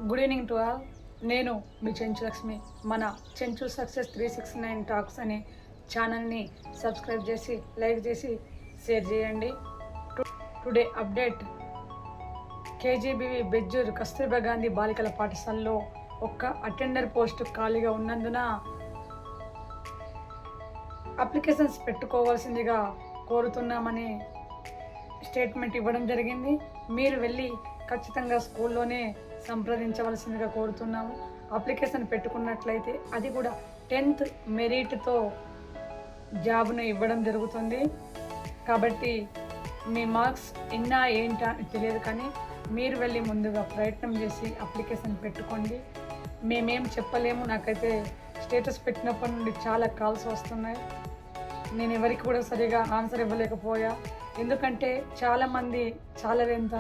Good evening to all. నేను మీ చెంచు లక్ష్మి. మన Chenchu success 369 talks అనే ఛానల్ని సబ్స్క్రైబ్ చేసి లైక్ చేసి షేర్ చేయండి. Today update: KGBV Bejjur Kasturba Gandhi బాలికల పాఠశాలలో ఒక్క అటెండర్ పోస్టు ఖాళీగా ఉన్నందున అప్లికేషన్స్ పెట్టుకోవాల్సిందిగా కోరుతున్నామని స్టేట్మెంట్ ఇవ్వడం జరిగింది. మీరు వెళ్ళి ఖచ్చితంగా స్కూల్లోనే సంప్రదించవలసిందిగా కోరుతున్నాము. అప్లికేషన్ పెట్టుకున్నట్లయితే అది కూడా 10th మెరిట్తో జాబ్ను ఇవ్వడం జరుగుతుంది. కాబట్టి మీ మార్క్స్ ఇన్నా ఏంటా అని తెలియదు, కానీ మీరు వెళ్ళి ముందుగా ప్రయత్నం చేసి అప్లికేషన్ పెట్టుకోండి. మేమేం చెప్పలేము. నాకైతే స్టేటస్ పెట్టినప్పటి నుండి చాలా కాల్స్ వస్తున్నాయి. నేను ఎవరికి కూడా సరిగా ఆన్సర్ ఇవ్వలేకపోయా. ఎందుకంటే చాలామంది ఎంత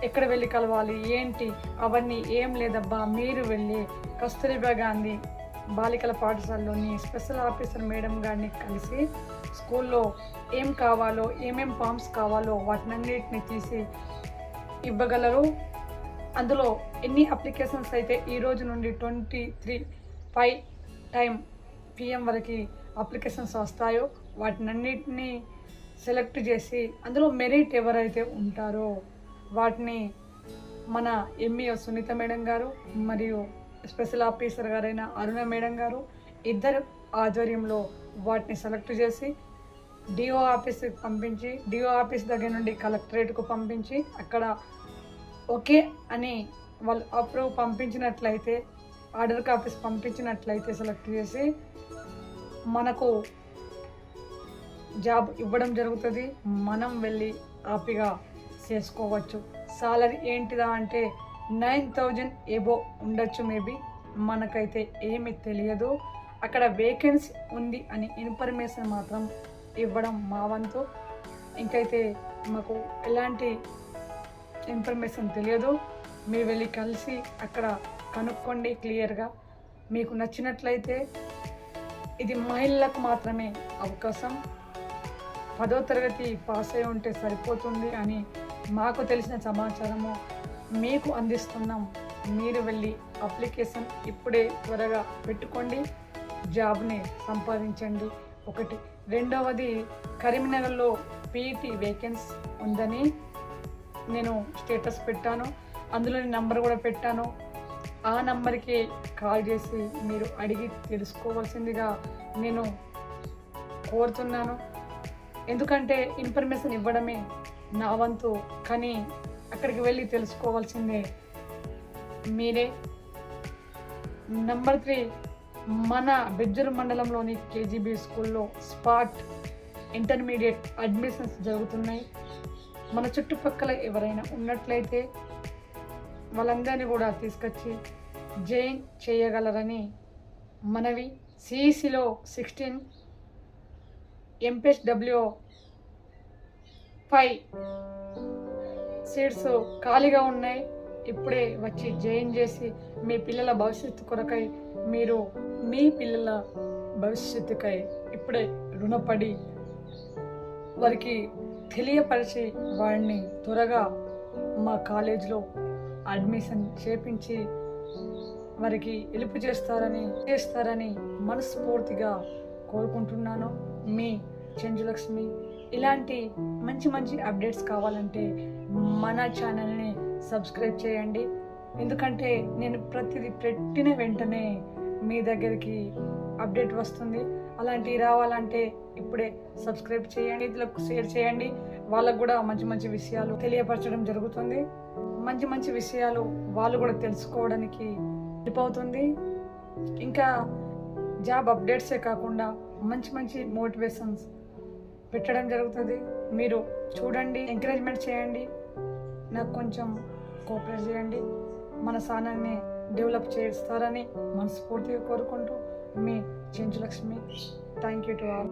ఎక్కడ వెళ్ళి కలవాలి ఏంటి అవన్నీ ఏం లేదబ్బా, మీరు వెళ్ళి కస్తూర్బా గాంధీ బాలికల పాఠశాలలోని స్పెషల్ ఆఫీసర్ మేడం గారిని కలిసి స్కూల్లో ఏం కావాలో ఏమేం ఫామ్స్ కావాలో వాటినన్నిటిని తీసి ఇవ్వగలరు. అందులో ఎన్ని అప్లికేషన్స్ అయితే ఈ రోజు నుండి 23/5 PM వరకు అప్లికేషన్స్ వస్తాయో వాటినన్నిటినీ సెలెక్ట్ చేసి అందులో మెరిట్ ఎవరైతే ఉంటారో వాటిని మన ఎంఈఓ సునీత మేడం గారు మరియు స్పెషల్ ఆఫీసర్ గారైన అరుణ మేడం గారు ఇద్దరు ఆధ్వర్యంలో వాటిని సెలెక్ట్ చేసి డిఓ ఆఫీస్కి పంపించి డిఓ ఆఫీస్ దగ్గర నుండి కలెక్టరేట్కు పంపించి అక్కడ ఓకే అని వాళ్ళు అప్రూవ్ పంపించినట్లయితే ఆర్డర్ కాపీస్ పంపించినట్లయితే సెలెక్ట్ చేసి మనకు జాబ్ ఇవ్వడం జరుగుతుంది. మనం వెళ్ళి హ్యాపీగా చేసుకోవచ్చు. సాలరీ ఏంటిదా అంటే 9,000 ఎబో ఉండొచ్చు మేబీ, మనకైతే ఏమీ తెలియదు. అక్కడ వేకెన్సీ ఉంది అని ఇన్ఫర్మేషన్ మాత్రం ఇవ్వడం మా వంతు. ఇంకైతే మాకు ఎలాంటి ఇన్ఫర్మేషన్ తెలియదు. మీరు వెళ్ళి కలిసి అక్కడ కనుక్కోండి క్లియర్గా. మీకు నచ్చినట్లయితే ఇది మహిళలకు మాత్రమే అవకాశం. 10వ తరగతి పాస్ అయి ఉంటే సరిపోతుంది అని మాకు తెలిసిన సమాచారము మీకు అందిస్తున్నాం. మీరు వెళ్ళి అప్లికేషన్ ఇప్పుడే త్వరగా పెట్టుకోండి, జాబ్ని సంపాదించండి. ఒకటి. రెండవది, కరీంనగర్లో పీఈటీ వేకెన్సీ ఉందని నేను స్టేటస్ పెట్టాను. అందులో నంబర్ కూడా పెట్టాను. ఆ నంబర్కి కాల్ చేసి మీరు అడిగి తెలుసుకోవాల్సిందిగా నేను కోరుతున్నాను. ఎందుకంటే ఇన్ఫర్మేషన్ ఇవ్వడమే నా వంతు, కానీ అక్కడికి వెళ్ళి తెలుసుకోవాల్సిందే మీరే. నెంబర్ 3, మన బెజ్జూర్ మండలంలోని కేజీబీ స్కూల్లో స్పాట్ ఇంటర్మీడియట్ అడ్మిషన్స్ జరుగుతున్నాయి. మన చుట్టుపక్కల ఎవరైనా ఉన్నట్లయితే వాళ్ళందరినీ కూడా తీసుకొచ్చి జాయిన్ చేయగలరని మనవి. సిఈసిలో 16, ఎంపీఎస్డబ్ల్యూ 5 సీట్స్ ఖాళీగా ఉన్నాయి. ఇప్పుడే వచ్చి జాయిన్ చేసి మీ పిల్లల భవిష్యత్తు కొరకై మీరు మీ పిల్లల భవిష్యత్తుకై ఇప్పుడే రుణపడి వారికి తెలియపరిచి వాడిని త్వరగా మా కాలేజీలో అడ్మిషన్ చేపించి వారికి హెల్ప్ చేస్తారని మనస్ఫూర్తిగా కోరుకుంటున్నాను. మీ చెంచు లక్ష్మి. ఇలాంటి మంచి అప్డేట్స్ కావాలంటే మన ఛానల్ని సబ్స్క్రైబ్ చేయండి. ఎందుకంటే నేను ప్రతిదీ పెట్టిన వెంటనే మీ దగ్గరికి అప్డేట్ వస్తుంది. అలాంటివి రావాలంటే ఇప్పుడే సబ్స్క్రైబ్ చేయండి, ఇతరులకు షేర్ చేయండి. వాళ్ళకు కూడా మంచి విషయాలు తెలియపరచడం జరుగుతుంది. మంచి విషయాలు వాళ్ళు కూడా తెలుసుకోవడానికి హెల్ప్ అవుతుంది. ఇంకా జాబ్ అప్డేట్సే కాకుండా మంచి మోటివేషన్స్ పెట్టడం జరుగుతుంది. మీరు చూడండి, ఎంకరేజ్మెంట్ చేయండి, నాకు కొంచెం కోఆపరేట్ చేయండి. మన ఛానల్ని డెవలప్ చేస్తారని మనస్ఫూర్తిగా కోరుకుంటూ మీ Chenchu Lakshmi. Thank you to all.